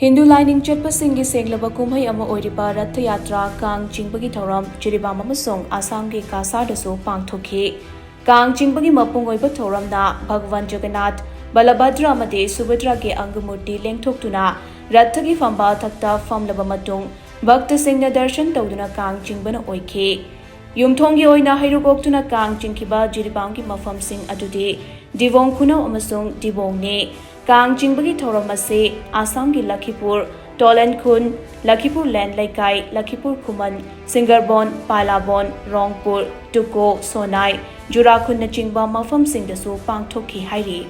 Hindu LAINING CHATPA SHENGLABA KUMMEI AMA OIRIBA Rath Yatra Kang Chingba Thouram Jiribam Amasung Assam Cachar Dasu Pangthok-Khi Kang Chingba Mapung Oiba Thouramna Bhagwan Jagannath Balabhadra Amade Subhadra ge Angamurti Lengthoktuna Rathagi Famba Thakta Famlaba Matung Bhakta Singna Darshan Tawduna Kang Chingbana Oikhe Yumthonggi Oina Hairukoktuna Kang Chingkiba Jiribam ki Mafam Sing Adude Divong Khunau Amasung Divong ne Kang Chingba Thouram ase Assam ki Lakhipur Tolan Khun Lakhipur Land Laikai Lakhipur Khuman Singarbon Palabon Rongpur Tuko Sonai Jurakhun na Chingba Mafam Sing Dasu Pangthok-Khi hairi